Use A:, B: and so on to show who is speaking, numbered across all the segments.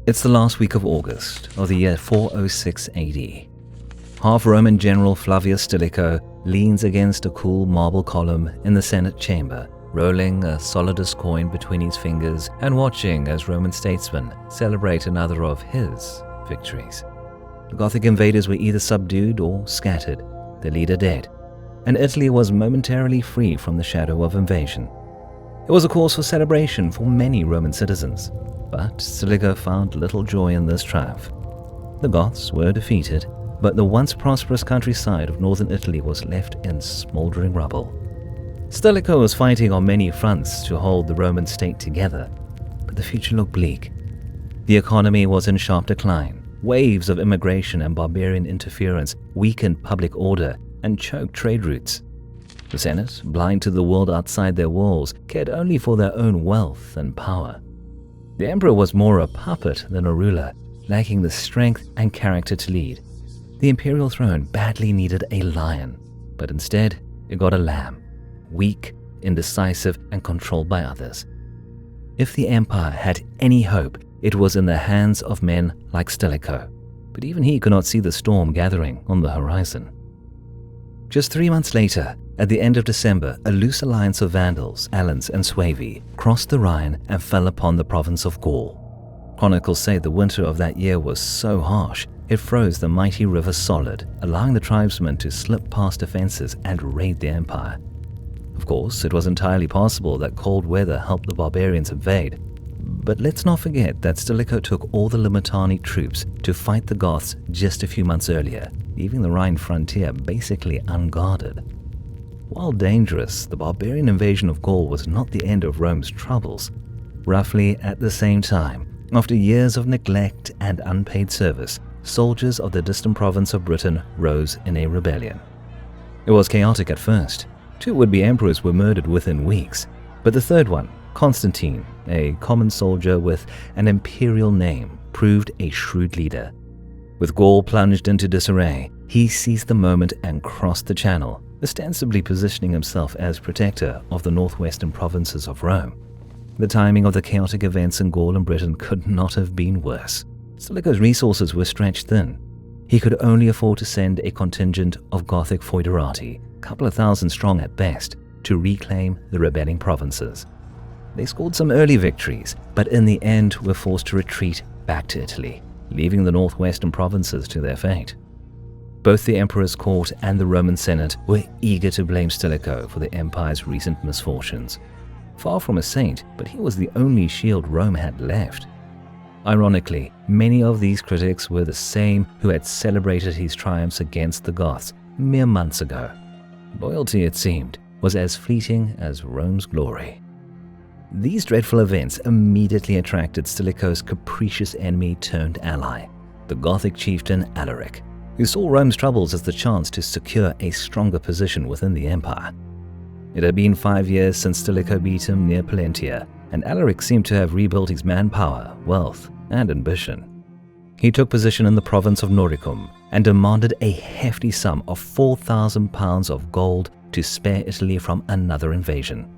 A: It's the last week of August of the year 406 AD. Half-Roman general Flavius Stilicho leans against a cool marble column in the Senate chamber, rolling a solidus coin between his fingers and watching as Roman statesmen celebrate another of his victories. The Gothic invaders were either subdued or scattered, their leader dead, and Italy was momentarily free from the shadow of invasion. It was a cause for celebration for many Roman citizens, but Stilicho found little joy in this triumph. The Goths were defeated, but the once prosperous countryside of northern Italy was left in smoldering rubble. Stilicho was fighting on many fronts to hold the Roman state together, but the future looked bleak. The economy was in sharp decline. Waves of immigration and barbarian interference weakened public order and choked trade routes. The Senate, blind to the world outside their walls, cared only for their own wealth and power. The emperor was more a puppet than a ruler, lacking the strength and character to lead. The imperial throne badly needed a lion, but instead it got a lamb, weak, indecisive, and controlled by others. If the empire had any hope, it was in the hands of men like Stilicho, but even he could not see the storm gathering on the horizon. Just 3 months later, at the end of December, a loose alliance of Vandals, Alans, and Suevi crossed the Rhine and fell upon the province of Gaul. Chronicles say the winter of that year was so harsh, it froze the mighty river solid, allowing the tribesmen to slip past defenses and raid the empire. Of course, it was entirely possible that cold weather helped the barbarians invade, but let's not forget that Stilicho took all the Lamentation troops to fight the Goths just a few months earlier, leaving the Rhine frontier basically unguarded. While dangerous, the barbarian invasion of Gaul was not the end of Rome's troubles. Roughly at the same time, after years of neglect and unpaid service, soldiers of the distant province of Britain rose in a rebellion. It was chaotic at first. 2 would-be emperors were murdered within weeks, but the third one, Constantine, a common soldier with an imperial name, proved a shrewd leader. With Gaul plunged into disarray, he seized the moment and crossed the channel, ostensibly positioning himself as protector of the northwestern provinces of Rome. The timing of the chaotic events in Gaul and Britain could not have been worse. Stilicho's resources were stretched thin. He could only afford to send a contingent of Gothic foederati, a couple of thousand strong at best, to reclaim the rebelling provinces. They scored some early victories, but in the end were forced to retreat back to Italy, leaving the northwestern provinces to their fate. Both the emperor's court and the Roman Senate were eager to blame Stilicho for the empire's recent misfortunes. Far from a saint, but he was the only shield Rome had left. Ironically, many of these critics were the same who had celebrated his triumphs against the Goths mere months ago. Loyalty, it seemed, was as fleeting as Rome's glory. These dreadful events immediately attracted Stilicho's capricious enemy turned ally, the Gothic chieftain Alaric, who saw Rome's troubles as the chance to secure a stronger position within the empire. It had been 5 years since Stilicho beat him near Pollentia, and Alaric seemed to have rebuilt his manpower, wealth, and ambition. He took position in the province of Noricum and demanded a hefty sum of 4,000 pounds of gold to spare Italy from another invasion.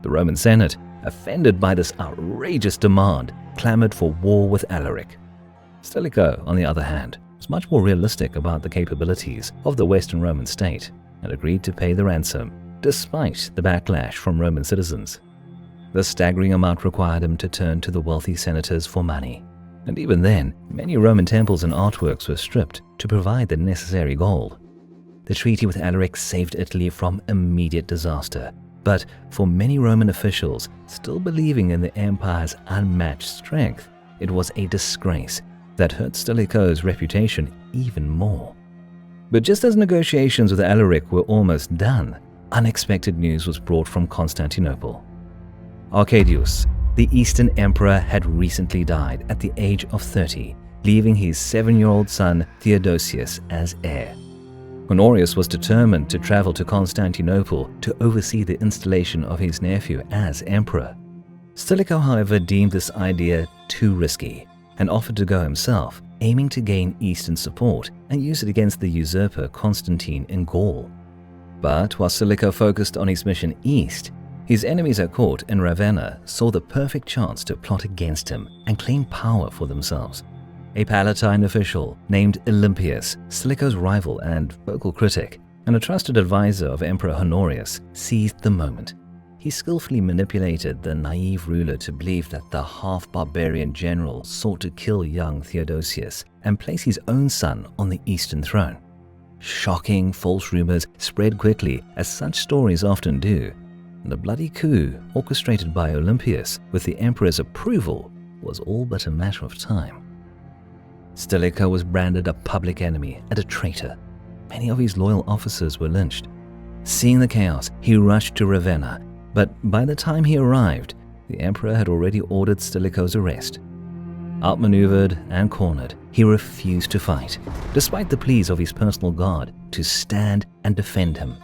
A: The Roman Senate, offended by this outrageous demand, clamored for war with Alaric. Stilicho, on the other hand, was much more realistic about the capabilities of the Western Roman state and agreed to pay the ransom, despite the backlash from Roman citizens. The staggering amount required him to turn to the wealthy senators for money, and even then, many Roman temples and artworks were stripped to provide the necessary gold. The treaty with Alaric saved Italy from immediate disaster, but for many Roman officials, still believing in the empire's unmatched strength, it was a disgrace that hurt Stilicho's reputation even more. But just as negotiations with Alaric were almost done, unexpected news was brought from Constantinople. Arcadius, the Eastern emperor, had recently died at the age of 30, leaving his 7-year-old son Theodosius as heir. Honorius was determined to travel to Constantinople to oversee the installation of his nephew as emperor. Stilicho, however, deemed this idea too risky and offered to go himself, aiming to gain Eastern support and use it against the usurper Constantine in Gaul. But while Stilicho focused on his mission east, His enemies at court in Ravenna saw the perfect chance to plot against him and claim power for themselves. A Palatine official named Olympius, Stilicho's rival and vocal critic, and a trusted advisor of Emperor Honorius, seized the moment. He skillfully manipulated the naive ruler to believe that the half-barbarian general sought to kill young Theodosius and place his own son on the Eastern throne. Shocking false rumors spread quickly, as such stories often do, and the bloody coup orchestrated by Olympius with the emperor's approval was all but a matter of time. Stilicho was branded a public enemy and a traitor. Many of his loyal officers were lynched. Seeing the chaos, he rushed to Ravenna, but by the time he arrived, the emperor had already ordered Stilicho's arrest. Outmaneuvered and cornered, he refused to fight, despite the pleas of his personal guard to stand and defend him.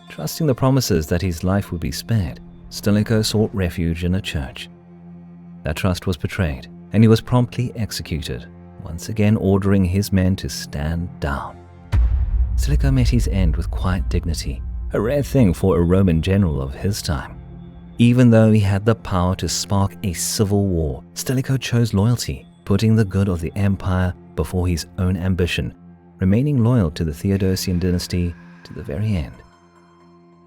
A: Trusting the promises that his life would be spared, Stilicho sought refuge in a church. That trust was betrayed, and he was promptly executed, once again ordering his men to stand down. Stilicho met his end with quiet dignity, a rare thing for a Roman general of his time. Even though he had the power to spark a civil war, Stilicho chose loyalty, putting the good of the empire before his own ambition, remaining loyal to the Theodosian dynasty to the very end.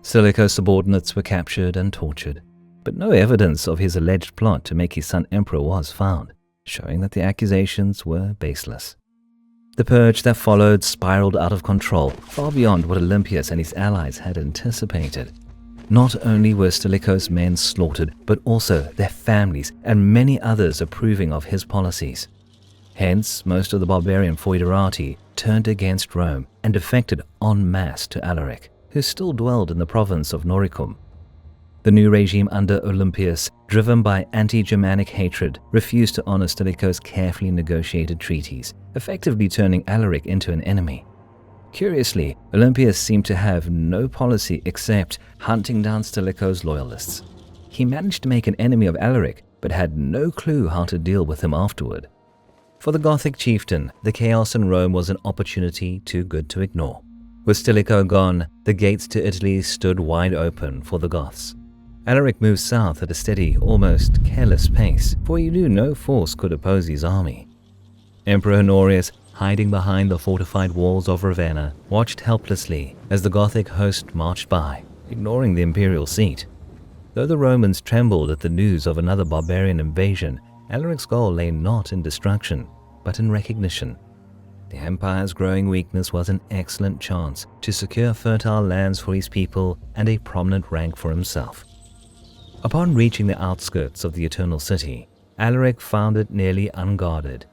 A: Stilicho's subordinates were captured and tortured, but no evidence of his alleged plot to make his son emperor was found, showing that the accusations were baseless. The purge that followed spiraled out of control, far beyond what Olympius and his allies had anticipated. Not only were Stilicho's men slaughtered, but also their families and many others approving of his policies. Hence, most of the barbarian foederati turned against Rome and defected en masse to Alaric, who still dwelled in the province of Noricum. The new regime under Olympius, driven by anti-Germanic hatred, refused to honor Stilicho's carefully negotiated treaties, effectively turning Alaric into an enemy. Curiously, Olympius seemed to have no policy except hunting down Stilicho's loyalists. He managed to make an enemy of Alaric, but had no clue how to deal with him afterward. For the Gothic chieftain, the chaos in Rome was an opportunity too good to ignore. With Stilicho gone, the gates to Italy stood wide open for the Goths. Alaric moved south at a steady, almost careless pace, for he knew no force could oppose his army. Emperor Honorius, hiding behind the fortified walls of Ravenna, watched helplessly as the Gothic host marched by, ignoring the imperial seat. Though the Romans trembled at the news of another barbarian invasion, Alaric's goal lay not in destruction, but in recognition. The empire's growing weakness was an excellent chance to secure fertile lands for his people and a prominent rank for himself. Upon reaching the outskirts of the Eternal City, Alaric found it nearly unguarded.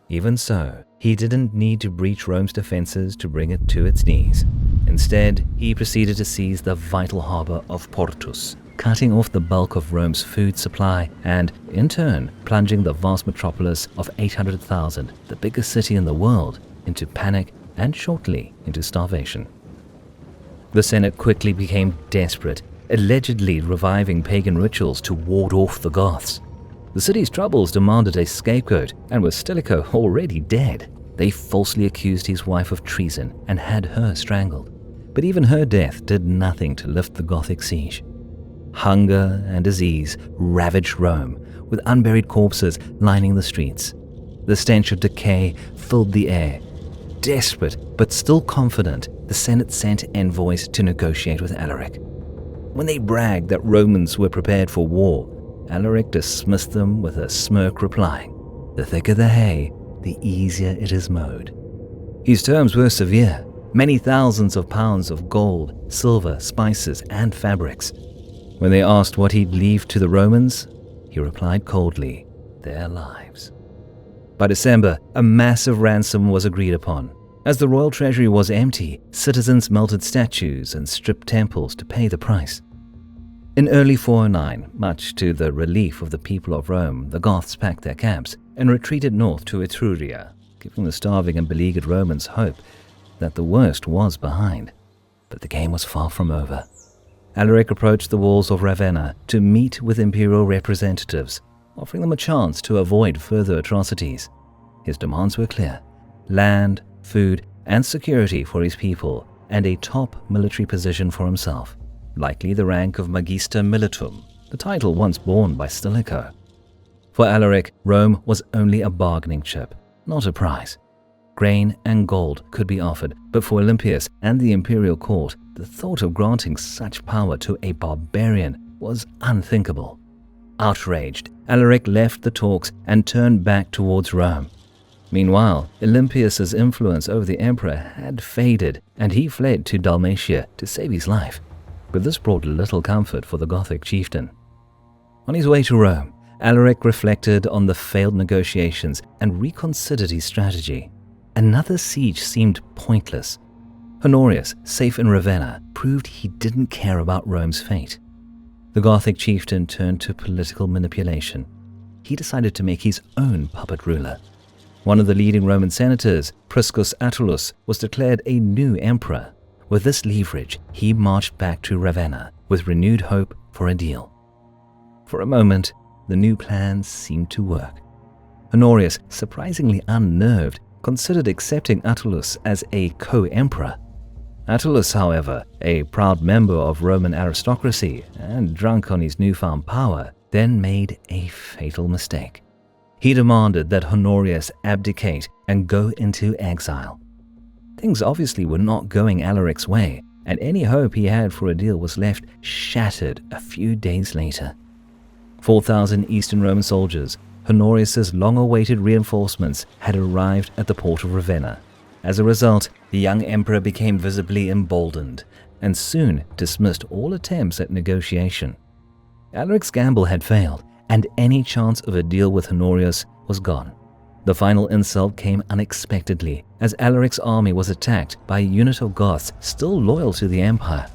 A: Even so, he didn't need to breach Rome's defenses to bring it to its knees. Instead, he proceeded to seize the vital harbor of Portus, cutting off the bulk of Rome's food supply and, in turn, plunging the vast metropolis of 800,000, the biggest city in the world, into panic and shortly into starvation. The Senate quickly became desperate, allegedly reviving pagan rituals to ward off the Goths. The city's troubles demanded a scapegoat, and with Stilicho already dead, they falsely accused his wife of treason and had her strangled. But even her death did nothing to lift the Gothic siege. Hunger and disease ravaged Rome, with unburied corpses lining the streets. The stench of decay filled the air. Desperate, but still confident, the Senate sent envoys to negotiate with Alaric. When they bragged that Romans were prepared for war, Alaric dismissed them with a smirk, replying, "The thicker the hay, the easier it is mowed." His terms were severe, many thousands of pounds of gold, silver, spices, and fabrics. When they asked what he'd leave to the Romans, he replied coldly, "Their lives." By December, a massive ransom was agreed upon. As the royal treasury was empty, citizens melted statues and stripped temples to pay the price. In early 409, much to the relief of the people of Rome, the Goths packed their camps and retreated north to Etruria, giving the starving and beleaguered Romans hope that the worst was behind. But the game was far from over. Alaric approached the walls of Ravenna to meet with imperial representatives, offering them a chance to avoid further atrocities. His demands were clear: land, food, and security for his people, and a top military position for himself. likely the rank of Magister Militum, the title once borne by Stilicho. For Alaric, Rome was only a bargaining chip, not a prize. Grain and gold could be offered, but for Olympius and the imperial court, the thought of granting such power to a barbarian was unthinkable. Outraged, Alaric left the talks and turned back towards Rome. Meanwhile, Olympius's influence over the emperor had faded, and he fled to Dalmatia to save his life. But this brought little comfort for the Gothic chieftain. On his way to Rome, Alaric reflected on the failed negotiations and reconsidered his strategy. Another siege seemed pointless. Honorius, safe in Ravenna, proved he didn't care about Rome's fate. The Gothic chieftain turned to political manipulation. He decided to make his own puppet ruler. One of the leading Roman senators, Priscus Attalus, was declared a new emperor. With this leverage, he marched back to Ravenna with renewed hope for a deal. For a moment, the new plan seemed to work. Honorius, surprisingly unnerved, considered accepting Attalus as a co-emperor. Attalus, however, a proud member of Roman aristocracy and drunk on his newfound power, then made a fatal mistake. He demanded that Honorius abdicate and go into exile. Things obviously were not going Alaric's way, and any hope he had for a deal was left shattered a few days later. 4,000 Eastern Roman soldiers, Honorius's long-awaited reinforcements, had arrived at the port of Ravenna. As a result, the young emperor became visibly emboldened and soon dismissed all attempts at negotiation. Alaric's gamble had failed, and any chance of a deal with Honorius was gone. The final insult came unexpectedly, as Alaric's army was attacked by a unit of Goths still loyal to the empire.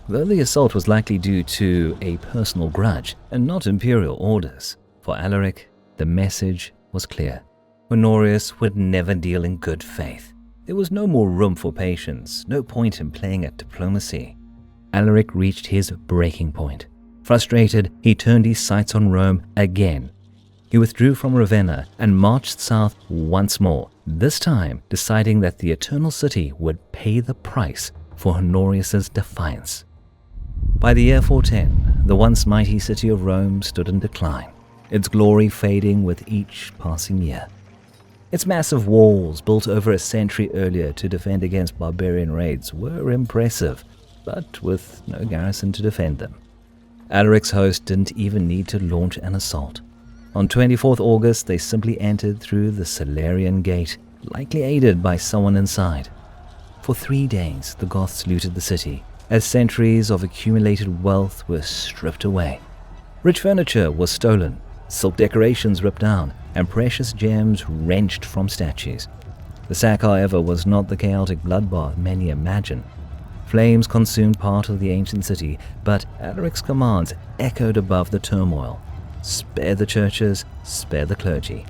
A: Though the assault was likely due to a personal grudge and not imperial orders, for Alaric, the message was clear. Honorius would never deal in good faith. There was no more room for patience, no point in playing at diplomacy. Alaric reached his breaking point. Frustrated, he turned his sights on Rome again. He withdrew from Ravenna and marched south once more, this time deciding that the Eternal City would pay the price for Honorius's defiance. By the year 410, the once mighty city of Rome stood in decline, its glory fading with each passing year. Its massive walls, built over a century earlier to defend against barbarian raids, were impressive, but with no garrison to defend them. Alaric's host didn't even need to launch an assault. On 24th August, they simply entered through the Salarian Gate, likely aided by someone inside. For 3 days, the Goths looted the city, as centuries of accumulated wealth were stripped away. Rich furniture was stolen, silk decorations ripped down, and precious gems wrenched from statues. The sack, however, was not the chaotic bloodbath many imagine. Flames consumed part of the ancient city, but Alaric's commands echoed above the turmoil. Spare the churches, spare the clergy.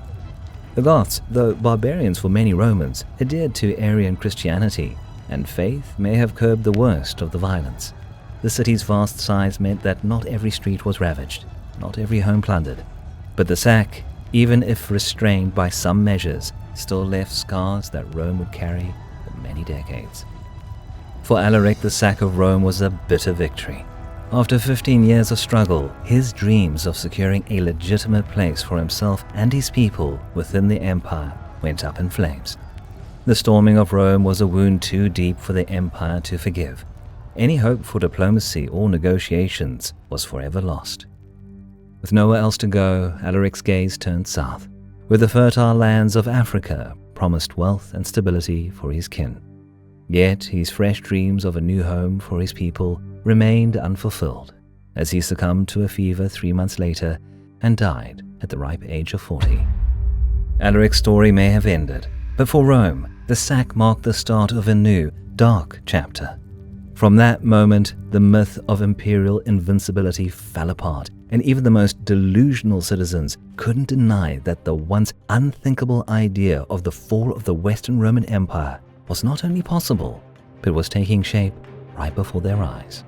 A: The Goths, though barbarians for many Romans, adhered to Arian Christianity, and faith may have curbed the worst of the violence. The city's vast size meant that not every street was ravaged, not every home plundered. But the sack, even if restrained by some measures, still left scars that Rome would carry for many decades. For Alaric, the sack of Rome was a bitter victory. After 15 years of struggle, his dreams of securing a legitimate place for himself and his people within the empire went up in flames. The storming of Rome was a wound too deep for the empire to forgive. Any hope for diplomacy or negotiations was forever lost. With nowhere else to go, Alaric's gaze turned south, where the fertile lands of Africa promised wealth and stability for his kin. Yet his fresh dreams of a new home for his people remained unfulfilled, as he succumbed to a fever 3 months later and died at the ripe age of 40. Alaric's story may have ended, but for Rome, the sack marked the start of a new, dark chapter. From that moment, the myth of imperial invincibility fell apart, and even the most delusional citizens couldn't deny that the once unthinkable idea of the fall of the Western Roman Empire was not only possible, but was taking shape right before their eyes.